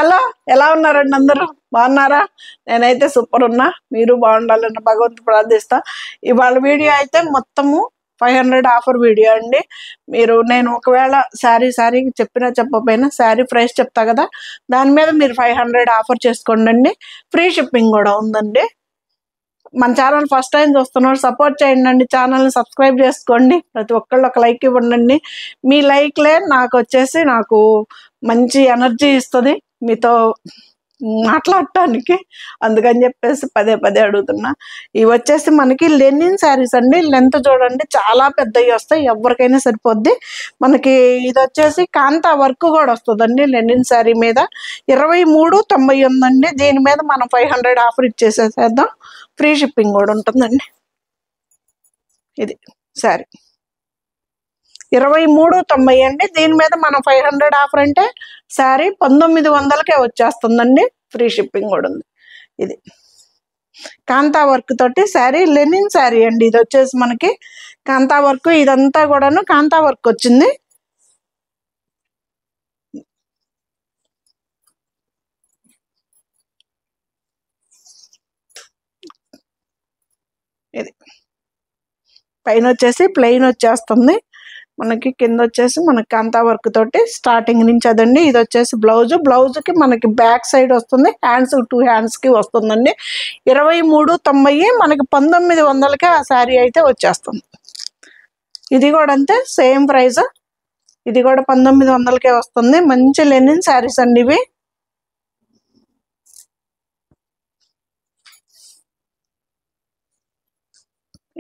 Hello, ఎలా ఉన్నారండి అందరూ? బాగున్నారా? నేనైతే సూపర్ ఉన్నా. మీరు బాగుండాలని భగవంతుడు ప్రార్థిస్తా. ఇవాళ వీడియో అయితే మొత్తము 500 ఆఫర్ వీడియో అండి. నేను ఒకవేళ శారీ చెప్పకపోయినా శారీ ప్రైస్ చెప్తా కదా, దాని మీద మీరు 500 ఆఫర్ చేసుకోండి. ఫ్రీ షిప్పింగ్ కూడా ఉందండి. మన ఛానల్ ఫస్ట్ టైం చూస్తున్నారు, సపోర్ట్ చేయండి. ఛానల్ని సబ్స్క్రైబ్ చేసుకోండి. ప్రతి ఒక్కళ్ళు ఒక లైక్ ఇవ్వండి. మీ లైక్లే నాకు మంచి ఎనర్జీ ఇస్తుంది మీతో మాట్లాడటానికి. అందుకని చెప్పేసి పదే పదే అడుగుతున్నా. ఇవి వచ్చేసి మనకి లెనిన్ శారీస్ అండి. లెంత్ చూడండి, చాలా పెద్దవి వస్తాయి, ఎవరికైనా సరిపోద్ది. మనకి ఇది వచ్చేసి కాంతా వర్క్ కూడా వస్తుందండి. లెనిన్ శారీ మీద 23.90 ఉందండి. దీని మీద మనం 500 ఆఫర్ ఇచ్చేసేద్దాం. ఫ్రీ షిప్పింగ్ కూడా ఉంటుందండి. ఇది శారీ 23.90 అండి. దీని మీద మనం 500 ఆఫర్ అంటే శారీ 1900కే వచ్చేస్తుందండి. ఫ్రీ షిప్పింగ్ కూడా ఉంది. ఇది కాంతా వర్క్ తోటి శారీ, లెనిన్ శారీ అండి. ఇది వచ్చేసి మనకి కాంతా వర్క్, ఇదంతా కూడాను కాంతా వర్క్ వచ్చింది. ఇది పైన వచ్చేసి ప్లెయిన్ వచ్చేస్తుంది. మనకి కింద వచ్చేసి మనకి కాంతా వర్క్ తోటి స్టార్టింగ్ నుంచి అదండి. ఇది వచ్చేసి బ్లౌజ్కి మనకి బ్యాక్ సైడ్ వస్తుంది, హ్యాండ్స్ 2 హ్యాండ్స్కి వస్తుందండి. 23.90 మనకి 1900కే ఆ శారీ అయితే వచ్చేస్తుంది. ఇది కూడా అంతే, సేమ్ ప్రైస్. ఇది కూడా 1900కే వస్తుంది. మంచి లెనిన్ శారీస్ అండి ఇవి.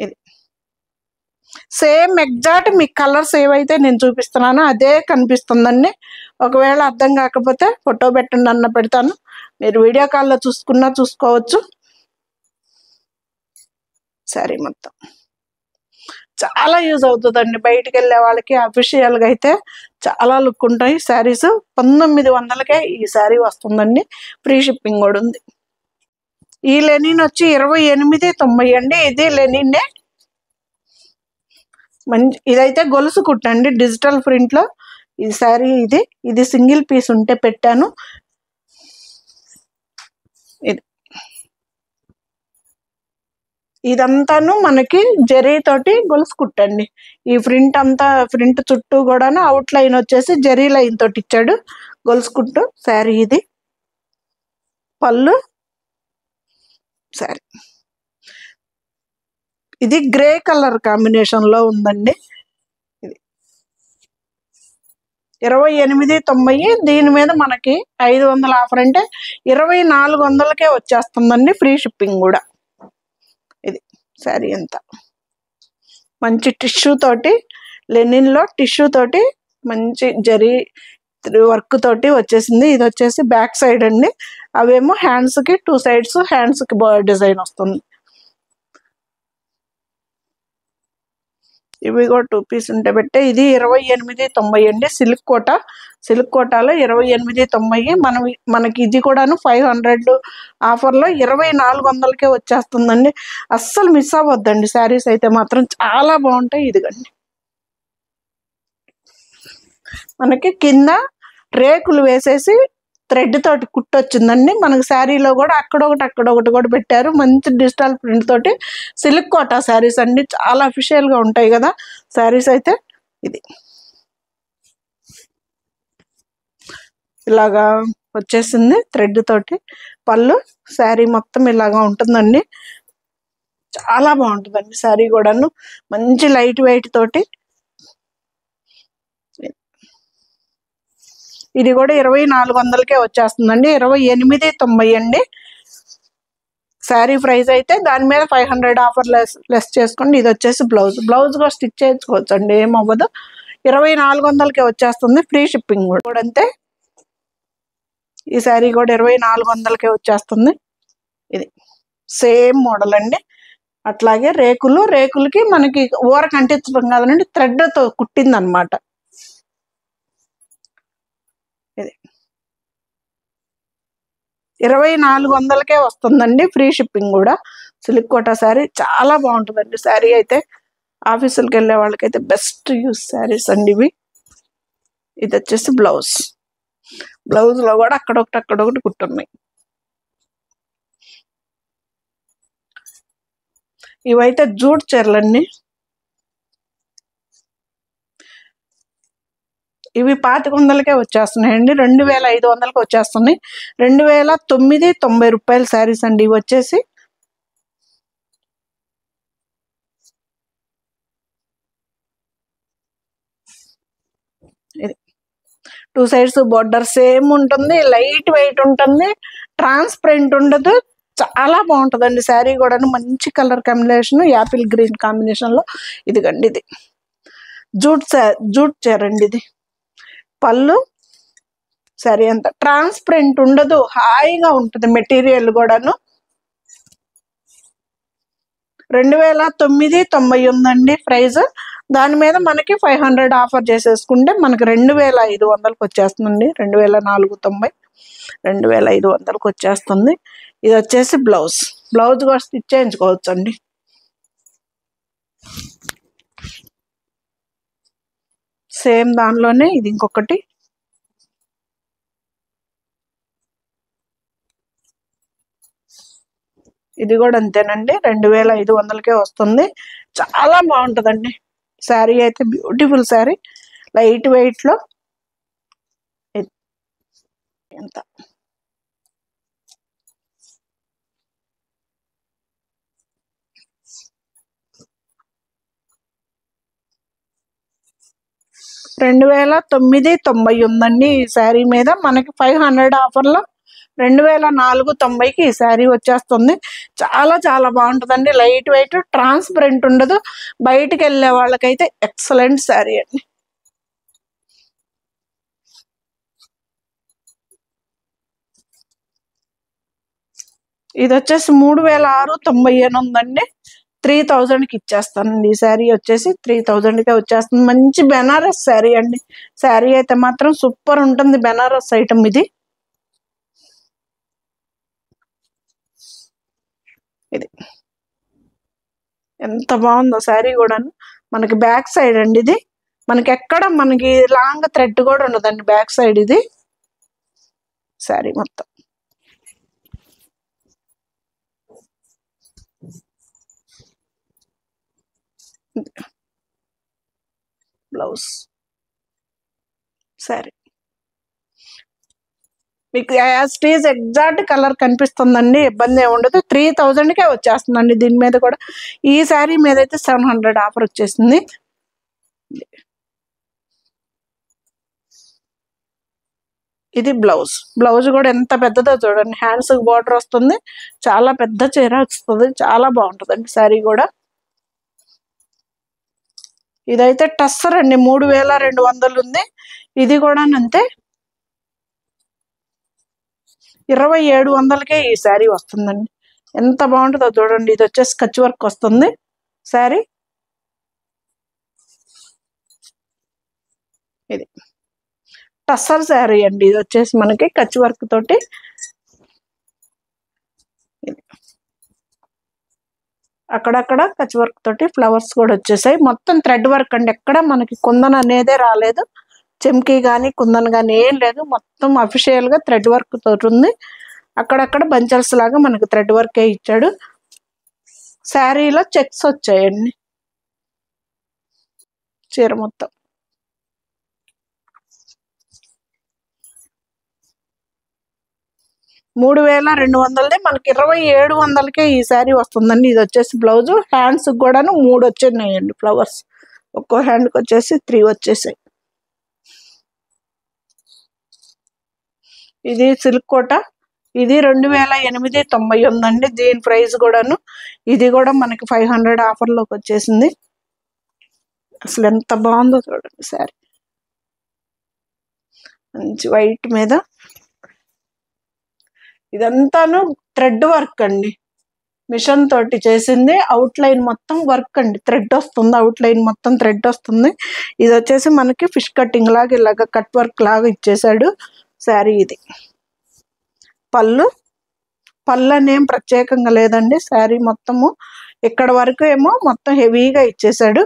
ఇది సేమ్ ఎగ్జాక్ట్ మీ కలర్స్ ఏవైతే నేను చూపిస్తున్నానో అదే కనిపిస్తుందండి. ఒకవేళ అర్థం కాకపోతే ఫోటో పెట్టండి అన్న పెడతాను, మీరు వీడియో కాల్లో చూసుకోవచ్చు. శారీ మొత్తం చాలా యూజ్ అవుతుందండి. బయటికి వెళ్ళే వాళ్ళకి అఫీషియల్గా అయితే చాలా లుక్ ఉంటాయి శారీస్. 1900కే ఈ శారీ వస్తుందండి. ఫ్రీ షిప్పింగ్ కూడా ఉంది. ఈ లెనిన్ వచ్చి 28.90 అండి. ఇది లెనిన్నే. ఇదైతే గొలుసు కుట్టండి, డిజిటల్ ప్రింట్ లో ఈ శారీ. ఇది సింగిల్ పీస్ ఉంటే పెట్టాను. ఇదంతాను మనకి జరీ తోటి గొలుసు కుట్టండి. ఈ ప్రింట్ చుట్టూ కూడా అవుట్ లైన్ వచ్చేసి జరీ లైన్ తోటి ఇచ్చాడు గొలుసు కుట్టు శారీ. ఇది పళ్ళు శారీ. ఇది గ్రే కలర్ కాంబినేషన్ లో ఉందండి. ఇది 28.90. దీని మీద మనకి 500 ఆఫర్ అంటే 2400కే వచ్చేస్తుందండి. ఫ్రీ షిప్పింగ్ కూడా. ఇది శారీ అంతా మంచి టిష్యూ తోటి, లెనిన్ లో టిష్యూ తోటి మంచి జరీ వర్క్ తోటి వచ్చేసింది. ఇది వచ్చేసి బ్యాక్ సైడ్ అండి. అవేమో హ్యాండ్స్ కి 2 సైడ్స్ హ్యాండ్స్ కి డిజైన్ వస్తుంది. ఇవి కూడా 2 పీస్ ఉంటే పెట్టే. ఇది 28.90 అండి. సిల్క్ కోటాలో 28.90. మనకి ఇది కూడాను 500 ఆఫర్లో 2400కే వచ్చేస్తుందండి. అస్సలు మిస్ అవ్వద్దండి. శారీస్ అయితే మాత్రం చాలా బాగుంటాయి. ఇదిగండి మనకి కింద రేకులు వేసేసి థ్రెడ్ తోటి కుట్టొచ్చిందండి. మనకి శారీలో కూడా అక్కడొకటి కూడా పెట్టారు. మంచి డిజిటల్ ప్రింట్ తోటి సిల్క్ కోటా శారీస్ అండి. చాలా అఫీషియల్ గా ఉంటాయి కదా శారీస్ అయితే. ఇది ఇలాగా వచ్చేసింది థ్రెడ్ తోటి. పళ్ళు శారీ మొత్తం ఇలాగా ఉంటుందండి. చాలా బాగుంటుందండి శారీ కూడాను. మంచి లైట్ వెయిట్ తోటి. ఇది కూడా 2400కే వచ్చేస్తుందండి. 28.90 అండి శారీ ప్రైస్ అయితే. దాని మీద 500 ఆఫర్ లెస్ చేసుకోండి. ఇది వచ్చేసి బ్లౌజ్ కూడా స్టిచ్ చేయించుకోవచ్చు అండి, ఏమవ్వదు. 2400కే వచ్చేస్తుంది. ఫ్రీ షిప్పింగ్ కూడా అంతే. ఈ శారీ కూడా 2400కే వచ్చేస్తుంది. ఇది సేమ్ మోడల్ అండి. అట్లాగే రేకులకి మనకి ఊర కంటించడం కాదండి, థ్రెడ్తో కుట్టింది అనమాట. ఇది 2400కే వస్తుందండి. ఫ్రీ షిప్పింగ్ కూడా. సిల్క్ కోటా శారీ చాలా బాగుంటుందండి. శారీ అయితే ఆఫీసులకు వెళ్ళే వాళ్ళకైతే బెస్ట్ యూస్ శారీస్ అండి ఇవి. ఇది వచ్చేసి బ్లౌజ్. బ్లౌజ్లో కూడా అక్కడొకటి కుట్టున్నాయి. ఇవైతే జూట్ చీరలండి. ఇవి 2500కే వచ్చేస్తున్నాయండి. 2500కి వచ్చేస్తున్నాయి. 2990 రూపాయల శారీస్ అండి ఇవి వచ్చేసి. ఇది 2 సైడ్స్ బోర్డర్ సేమ్ ఉంటుంది, లైట్ వెయిట్ ఉంటుంది, ట్రాన్స్పరెంట్ ఉండదు, చాలా బాగుంటుందండి శారీ కూడా. మంచి కలర్ కాంబినేషన్, యాపిల్ గ్రీన్ కాంబినేషన్లో. ఇదిగండి ఇది జూట్ చీర అండి. ఇది పళ్ళు, శారీ అంతా ట్రాన్స్పరెంట్ ఉండదు, హాయిగా ఉంటుంది మెటీరియల్ కూడాను. 2990 ఉందండి ప్రైస్. దాని మీద మనకి 500 ఆఫర్ చేసేసుకుంటే మనకి 2500కి వచ్చేస్తుందండి. 2490, 2500కి వచ్చేస్తుంది. ఇది వచ్చేసి బ్లౌజ్ కూడా స్టిచ్ చేయించుకోవచ్చు అండి. సేమ్ దానిలోనే ఇది ఇంకొకటి. ఇది కూడా అంతేనండి, 2500కే వస్తుంది. చాలా బాగుంటుందండి శారీ అయితే. బ్యూటిఫుల్ శారీ, లైట్ వెయిట్లో. ఎంత 2990 ఉందండి ఈ శారీ మీద. మనకి 500 ఆఫర్లో 2490కి ఈ శారీ వచ్చేస్తుంది. చాలా చాలా బాగుంటుందండి, లైట్ వెయిట్, ట్రాన్స్పరెంట్ ఉండదు. బయటికి వెళ్ళే వాళ్ళకైతే ఎక్సలెంట్ శారీ అండి. ఇది వచ్చేసి 3690 ఉందండి. 3000కి ఇచ్చేస్తానండి. ఈ శారీ వచ్చేసి 3000కే వచ్చేస్తుంది. మంచి బెనారస్ శారీ అండి. శారీ అయితే మాత్రం సూపర్ ఉంటుంది, బెనారస్ ఐటమ్ ఇది. ఇది ఎంత బాగుందో శారీ కూడాను. మనకి బ్యాక్ సైడ్ అండి ఇది. మనకి ఎక్కడ మనకి లాంగ్ థ్రెడ్ కూడా ఉండదండి బ్యాక్ సైడ్. ఇది శారీ మొత్తం. బ్లౌజ్, శారీ మీకు as it is exact colour కనిపిస్తుందండి, ఇబ్బంది ఏమి ఉండదు. 3000కే వచ్చేస్తుందండి. దీని మీద కూడా, ఈ శారీ మీద అయితే 700 ఆఫర్ వచ్చేసింది. ఇది బ్లౌజ్ కూడా ఎంత పెద్దదో చూడండి. హ్యాండ్స్ బార్డర్ వస్తుంది, చాలా పెద్ద చీర వస్తుంది, చాలా బాగుంటుందండి శారీ కూడా. ఇదైతే టస్సర్ అండి, 3200 ఉంది. ఇది కూడా అంతే, 2700కే ఈ శారీ వస్తుందండి. ఎంత బాగుంటుందో చూడండి. ఇది వచ్చేసి కచ్ వర్క్ వస్తుంది శారీ. ఇది టస్సర్ శారీ అండి. ఇది వచ్చేసి మనకి కచ్ వర్క్ తోటి. అక్కడక్కడ కచ్ వర్క్ తోటి ఫ్లవర్స్ కూడా వచ్చేసాయి. మొత్తం థ్రెడ్ వర్క్ అండి, ఎక్కడ మనకి కుందన్ అనేదే రాలేదు. చెమ్కీ కానీ కుందన్ కానీ ఏం లేదు, మొత్తం అఫిషియల్గా థ్రెడ్ వర్క్ తోటి ఉంది. అక్కడక్కడ బంచల్స్ లాగా మనకి థ్రెడ్ వర్కే ఇచ్చాడు. శారీలో చెక్స్ వచ్చాయండి చీర మొత్తం. $3200 మనకి 2700కే ఈ శారీ వస్తుందండి. ఇది వచ్చేసి బ్లౌజ్. హ్యాండ్స్ కూడాను 3 వచ్చేయండి ఫ్లవర్స్. ఒక్కో హ్యాండ్కి వచ్చేసి 3 వచ్చేసాయి. ఇది సిల్క్ కోట. ఇది 2890 ఉందండి దీని ప్రైస్ కూడాను. ఇది కూడా మనకి 500 ఆఫర్లోకి వచ్చేసింది. అసలు ఎంత బాగుందో చూడండి శారీ. మంచి వైట్ మీద ఇదంతాను థ్రెడ్ వర్క్ అండి, మిషన్ తోటి చేసింది. అవుట్ లైన్ మొత్తం వర్క్ అండి, థ్రెడ్ వస్తుంది, అవుట్ లైన్ మొత్తం థ్రెడ్ వస్తుంది. ఇది వచ్చేసి మనకి ఫిష్ కటింగ్ లాగా ఇలాగ కట్ వర్క్ లాగా ఇచ్చేసాడు శారీ. ఇది పళ్ళు అనేం ప్రత్యేకంగా లేదండి. శారీ మొత్తము ఇక్కడ వరకు ఏమో మొత్తం హెవీగా ఇచ్చేసాడు.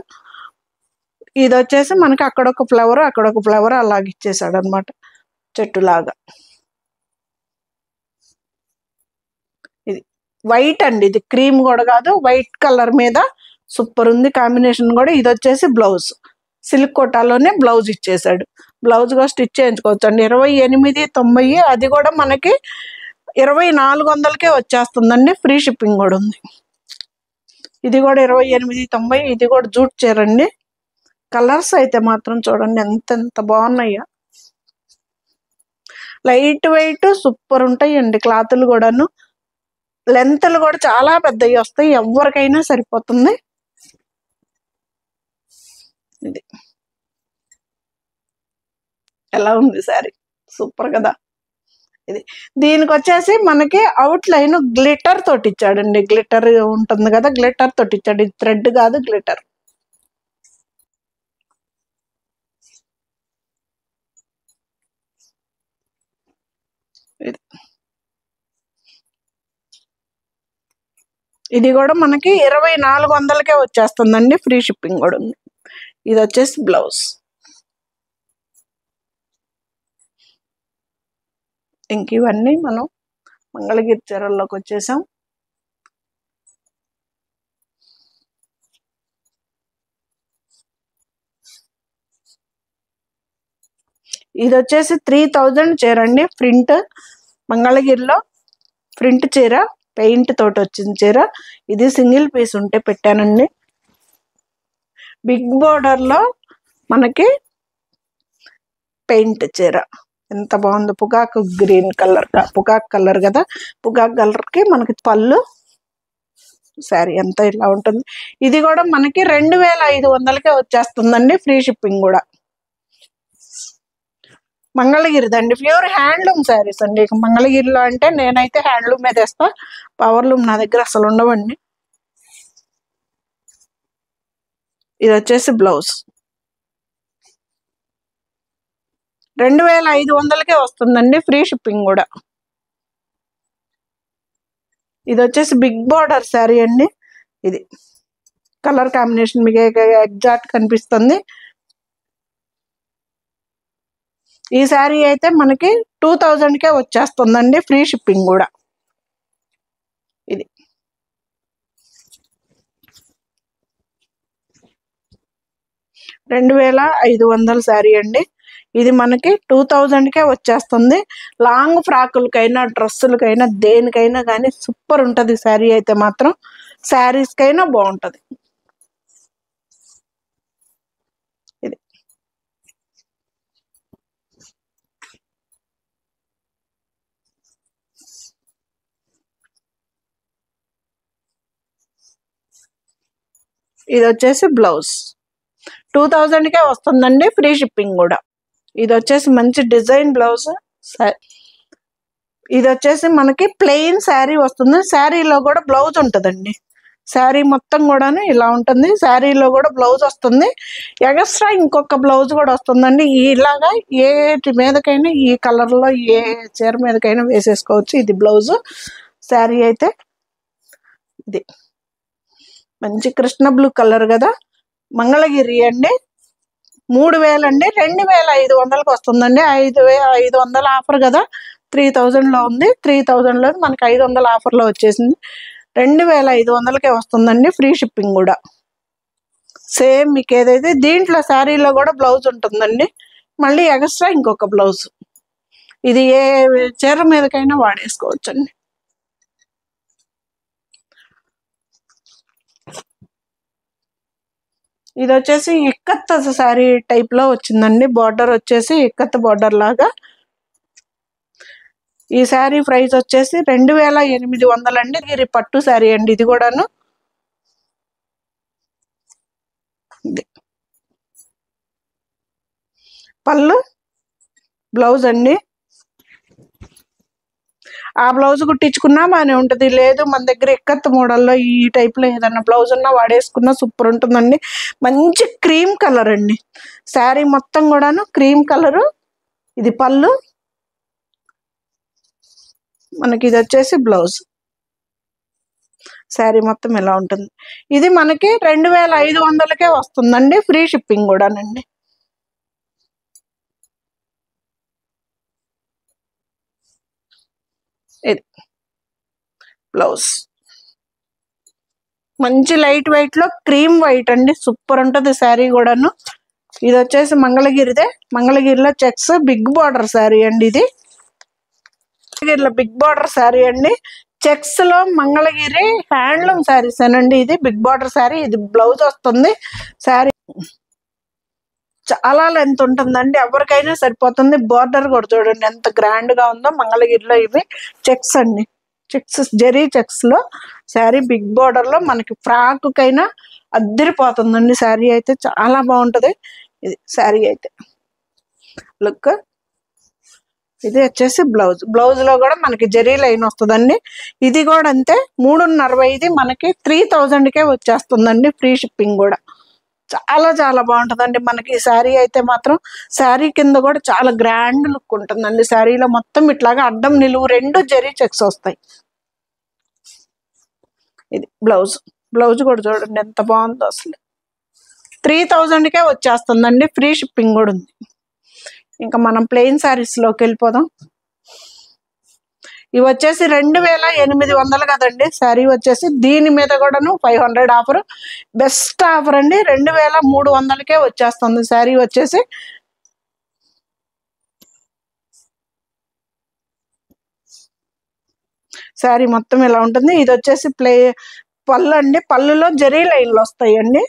ఇది వచ్చేసి మనకి అక్కడొక ఫ్లవర్ అలాగ ఇచ్చేసాడు అనమాట. చెట్టులాగా. ఇది వైట్ అండి, ఇది క్రీమ్ కూడా కాదు, వైట్ కలర్ మీద సూపర్ ఉంది కాంబినేషన్ కూడా. ఇది వచ్చేసి బ్లౌజ్, సిల్క్ కోటాలోనే బ్లౌజ్ ఇచ్చేసాడు. బ్లౌజ్ కూడా స్టిచ్ చేయించుకోవచ్చు అండి. 2890, అది కూడా మనకి 2400కే వచ్చేస్తుందండి. ఫ్రీ షిప్పింగ్ కూడా ఉంది. ఇది కూడా 2890. ఇది కూడా జూట్ చీర అండి. కలర్స్ అయితే మాత్రం చూడండి ఎంత బాగున్నాయో. లైట్ వెయిట్ సూపర్ ఉంటాయండి క్లాతులు కూడాను. లెంత్లు కూడా చాలా పెద్దవి వస్తాయి, ఎవరికైనా సరిపోతుంది. ఇది ఎలా ఉంది శారీ, సూపర్ కదా. ఇది దీనికి వచ్చేసి మనకి అవుట్ లైన్ గ్లిటర్ తోటి ఇచ్చాడండి. గ్లిటర్ ఉంటుంది కదా, గ్లిటర్ తోటి ఇచ్చాడు. ఇది థ్రెడ్ కాదు, గ్లిటర్. ఇది కూడా మనకి 2400కే వచ్చేస్తుందండి. ఫ్రీ షిప్పింగ్ కూడా ఉంది. ఇది వచ్చేసి బ్లౌజ్. ఇంక ఇవన్నీ మనం మంగళగిరి చీరల్లోకి వచ్చేసాం. ఇది వచ్చేసి 3000 చీర అండి. ప్రింట్, మంగళగిరిలో ప్రింట్ చీర, పెయింట్ తోటి వచ్చిన చీర. ఇది సింగిల్ పీస్ ఉంటే పెట్టానండి. బిగ్ బోర్డర్ లో మనకి పెయింట్ చీర ఎంత బాగుంది. పుగాకు గ్రీన్ కలర్, పుగాక్ కలర్ కదా, పుగాక్ కలర్ కి మనకి పళ్ళు, శారీ అంతా ఇలా ఉంటుంది. ఇది కూడా మనకి 2500కే వచ్చేస్తుందండి. ఫ్రీ షిప్పింగ్ కూడా. మంగళగిరిదండి, ప్యూర్ హ్యాండ్లూమ్ శారీస్ అండి. మంగళగిరిలో అంటే నేనైతే హ్యాండ్లూమే తెస్తా, పవర్లూమ్ నా దగ్గర అసలు ఉండవండి. ఇది వచ్చేసి బ్లౌజ్. 2500కే వస్తుందండి. ఫ్రీ షిప్పింగ్ కూడా. ఇది వచ్చేసి బిగ్ బార్డర్ శారీ అండి. ఇది కలర్ కాంబినేషన్ మీకు ఎగ్జాక్ట్ కనిపిస్తుంది. ఈ శారీ అయితే మనకి 2000కే వచ్చేస్తుందండి. ఫ్రీ షిప్పింగ్ కూడా. ఇది 2500 శారీ అండి. ఇది మనకి 2000కే వచ్చేస్తుంది. లాంగ్ ఫ్రాకులకైనా, డ్రెస్సులకైనా, దేనికైనా కానీ సూపర్ ఉంటుంది శారీ అయితే మాత్రం. శారీస్కైనా బాగుంటుంది. ఇది ఇది వచ్చేసి బ్లౌజ్. 2000కే వస్తుందండి. ఫ్రీ షిప్పింగ్ కూడా. ఇది వచ్చేసి మంచి డిజైన్ బ్లౌజ్. ఇది వచ్చేసి మనకి ప్లెయిన్ శారీ వస్తుంది. శారీలో కూడా బ్లౌజ్ ఉంటుందండి. శారీ మొత్తం కూడాను ఇలా ఉంటుంది. శారీలో కూడా బ్లౌజ్ వస్తుంది. ఎక్స్ట్రా ఇంకొక బ్లౌజ్ కూడా వస్తుందండి. ఇలాగా ఏటి మీదకైనా, ఈ కలర్లో ఏ చీర మీదకైనా వేసేసుకోవచ్చు. ఇది బ్లౌజ్. శారీ అయితే ఇది మంచి కృష్ణ బ్లూ కలర్ కదా, మంగళగిరి అండి. 3000 అండి. 2500కి వస్తుందండి. 5500 ఆఫర్ కదా, 3000లో ఉంది. 3000లో మనకి 500 ఆఫర్లో వచ్చేసింది. 2500కే వస్తుందండి. ఫ్రీ షిప్పింగ్ కూడా. సేమ్ మీకు ఏదైతే దీంట్లో శారీలో కూడా బ్లౌజ్ ఉంటుందండి. మళ్ళీ ఎక్స్ట్రా ఇంకొక బ్లౌజ్. ఇది ఏ చీర మీదకైనా వాడేసుకోవచ్చండి. ఇది వచ్చేసి ఇక్కత్ శారీ టైప్ లో వచ్చిందండి. బార్డర్ వచ్చేసి ఇక్కత్ బార్డర్ లాగా. ఈ శారీ ప్రైస్ వచ్చేసి 2800 అండి. ఇది పట్టు శారీ అండి. ఇది కూడాను పళ్ళు, బ్లౌజ్ అండి. ఆ బ్లౌజ్ కుట్టించుకున్నా బాగానే ఉంటుంది. లేదు మన దగ్గర ఇక్కత్ మోడల్లో ఈ టైప్లో ఏదన్నా బ్లౌజ్ ఉన్నా వాడేసుకున్నా సూపర్ ఉంటుందండి. మంచి క్రీమ్ కలర్ అండి. శారీ మొత్తం కూడాను క్రీమ్ కలరు. ఇది పళ్ళు, మనకి ఇది వచ్చేసి బ్లౌజ్. శారీ మొత్తం ఇలా ఉంటుంది. ఇది మనకి 2500కే వస్తుందండి. ఫ్రీ షిప్పింగ్ కూడానండి. ఇది బ్లౌజ్ మంచి లైట్ వెయిట్ లో క్రీమ్ వైట్ అండి, సూపర్ ఉంటుంది శారీ కూడాను. ఇది వచ్చేసి మంగళగిరిదే, మంగళగిరిలో చెక్స్ బిగ్ బార్డర్ శారీ అండి. ఇది మంగళగిరిలో బిగ్ బార్డర్ శారీ అండి, చెక్స్ లో మంగళగిరి హ్యాండ్లూమ్ శారీస్ అనండి. ఇది బిగ్ బార్డర్ శారీ, ఇది బ్లౌజ్ వస్తుంది. శారీ చాలా లెంత్ ఉంటుందండి, ఎవరికైనా సరిపోతుంది. బార్డర్ కూడా చూడండి ఎంత గ్రాండ్ గా ఉందో. మంగళగిరిలో ఇవి చెక్స్ అండి, చెక్స్ జరీ చెక్స్ లో శారీ బిగ్ బార్డర్ లో మనకి ఫ్రాక్ కైనా అద్దరిపోతుందండి. శారీ అయితే చాలా బాగుంటది. ఇది శారీ అయితే లుక్. ఇది వచ్చేసి బ్లౌజ్, బ్లౌజ్ లో కూడా మనకి జరీ లైన్ వస్తుందండి. ఇది కూడా అంతే 350, ఇది మనకి 3000కే వచ్చేస్తుందండి, ఫ్రీ షిప్పింగ్ కూడా. చాలా చాలా బాగుంటుందండి మనకి ఈ శారీ అయితే మాత్రం. శారీ కింద కూడా చాలా గ్రాండ్ లుక్ ఉంటుందండి. శారీలో మొత్తం ఇట్లాగా అడ్డం నిలువు రెండు జరీ చెక్స్ వస్తాయి. ఇది బ్లౌజ్, బ్లౌజ్ కూడా చూడండి ఎంత బాగుందో అసలు. 3000కే వచ్చేస్తుందండి, ఫ్రీ షిప్పింగ్ కూడా ఉంది. ఇంకా మనం ప్లెయిన్ శారీస్ లోకి వెళ్ళిపోదాం. ఇవి వచ్చేసి 2800 కదండి శారీ వచ్చేసి. దీని మీద కూడాను 500 ఆఫర్, బెస్ట్ ఆఫర్ అండి. 2300కే వచ్చేస్తుంది శారీ వచ్చేసి. శారీ మొత్తం ఇలా ఉంటుంది. ఇది వచ్చేసి పళ్ళు అండి, పళ్ళులో జరీ లైన్లు వస్తాయండి.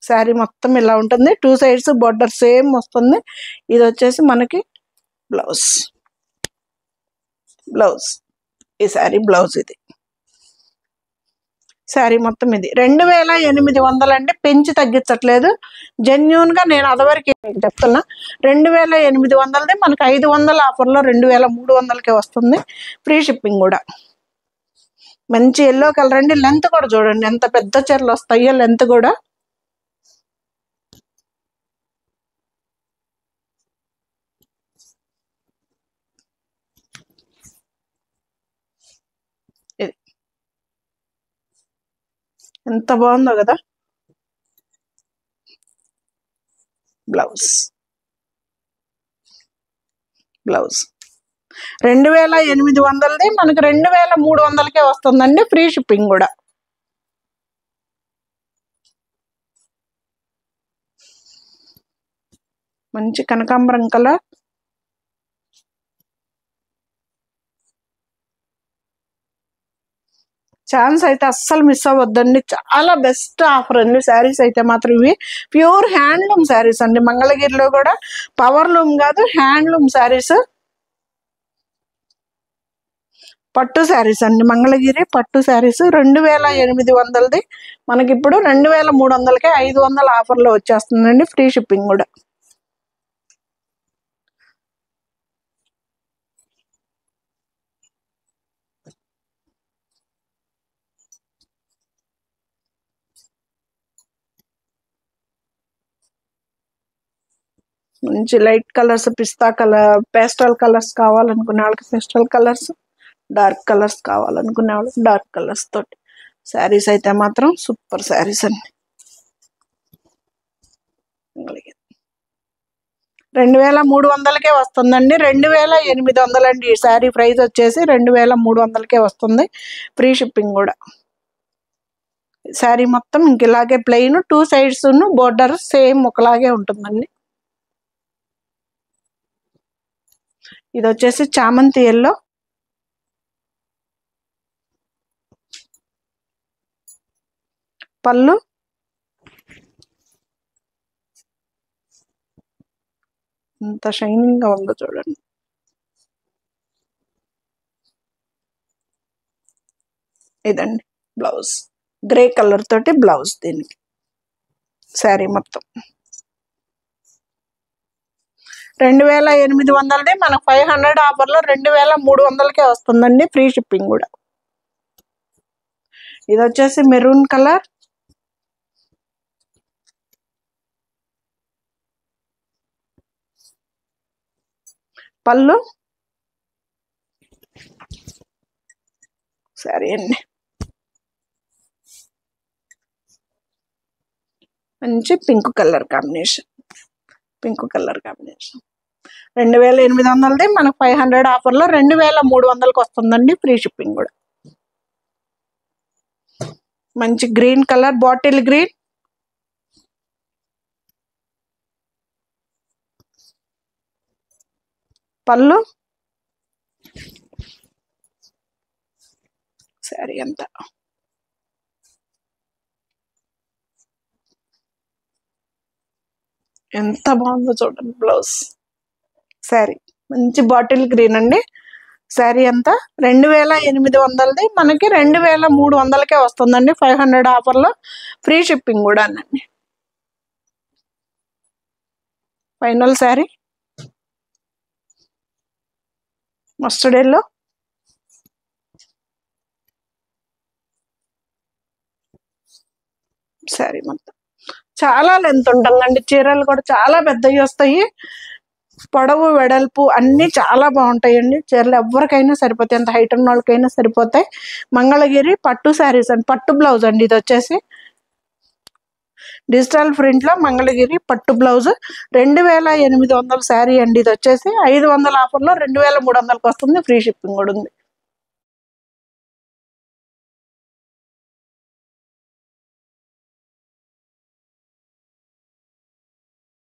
శారీ మొత్తం ఇలా ఉంటుంది, 2 సైడ్స్ బోర్డర్ సేమ్ వస్తుంది. ఇది వచ్చేసి మనకి బ్లౌజ్, బ్లౌజ్ ఈ శారీ బ్లౌజ్. ఇది శారీ మొత్తం ఇది 2800 అండి, పెంచి తగ్గించట్లేదు. జెన్యున్ గా నేను అదివరకు చెప్తున్నా. 2800ది మనకి 500 ఆఫర్లో 2300కే వస్తుంది, ఫ్రీ షిప్పింగ్ కూడా. మంచి ఎల్లో కలర్ అండి, లెంత్ కూడా చూడండి ఎంత పెద్ద చీరలు వస్తాయో లెంత్ కూడా. ఇది ఎంత బాగుందో కదా. బ్లౌజ్, బ్లౌజ్ 2800ది మనకి 2300కే వస్తుందండి, ఫ్రీ షిప్పింగ్ కూడా. మంచి కనకాంబరం కలర్, ఛాన్స్ అయితే అస్సలు మిస్ అవ్వద్దండి. చాలా బెస్ట్ ఆఫర్ అండి శారీస్ అయితే మాత్రం. ఇవి ప్యూర్ హ్యాండ్లూమ్ శారీస్ అండి, మంగళగిరిలో కూడా పవర్ లూమ్ కాదు, హ్యాండ్లూమ్ శారీస్. పట్టు శారీస్ అండి, మంగళగిరి పట్టు శారీస్ 2800ది మనకి ఇప్పుడు 2300కే 500 ఆఫర్లో వచ్చేస్తుందండి, ఫ్రీ షిప్పింగ్ కూడా. మంచి లైట్ కలర్స్, పిస్తా కలర్, పేస్టల్ కలర్స్ కావాలనుకునే వాళ్ళకి పేస్టల్ కలర్స్, డార్క్ కలర్స్ కావాలనుకునే వాళ్ళకి డార్క్ కలర్స్ తోటి శారీస్ అయితే మాత్రం సూపర్ శారీస్ అండి. 2300కే వస్తుందండి, 2800 అండి. ఈ శారీ ప్రైస్ వచ్చేసి 2300కే వస్తుంది, ఫ్రీ షిప్పింగ్ కూడా. శారీ మొత్తం ఇంక ఇలాగే ప్లెయిన్, 2 సైడ్స్ బోర్డర్ సేమ్ ఒకలాగే ఉంటుందండి. ఇది వచ్చేసి చామంతి ఎల్లో, పళ్ళు ఎంత షైనింగ్ గా ఉందో చూడండి. ఇదండి బ్లౌజ్, గ్రే కలర్ తోటి బ్లౌజ్ దీనికి. శారీ మొత్తం 2800ది మనకు 500 ఆఫర్లో 2300కే వస్తుందండి, ఫ్రీ షిప్పింగ్ కూడా. ఇది వచ్చేసి మెరూన్ కలర్, పళ్ళు శారీ అండి. మంచి pink colour combination, pink colour combination. 2800ది మనకు 500 ఆఫర్లో 2300కి వస్తుందండి, ఫ్రీ షిప్పింగ్ కూడా. మంచి గ్రీన్ కలర్, బాటిల్ గ్రీన్. పళ్ళు, శారీ అంతా ఎంత బాగుందో చూడండి. బ్లౌజ్, శారీ మంచి బాటిల్ గ్రీన్ అండి. శారీ అంతా 2800ది మనకి 2300కే వస్తుందండి, 500 ఆఫర్లో, ఫ్రీ షిప్పింగ్ కూడా అండి. Final sari mustard yellow, sari మొత్తం చాలా లెంత్ ఉంటుందండి. చీరలు కూడా చాలా పెద్దవి వస్తాయి, పొడవు వెడల్పు అన్నీ చాలా బాగుంటాయండి. చీరలు ఎవరికైనా సరిపోతాయి, ఎంత హైట్ ఉన్న వాళ్ళకైనా సరిపోతాయి. మంగళగిరి పట్టు శారీస్ అండి, పట్టు బ్లౌజ్ అండి. ఇది వచ్చేసి డిజిటల్ ప్రింట్లో మంగళగిరి పట్టు బ్లౌజ్, 2800 శారీ అండి. ఇది వచ్చేసి 500 ఆఫర్లో 2300కి వస్తుంది, ఫ్రీ షిప్పింగ్ కూడా ఉంది.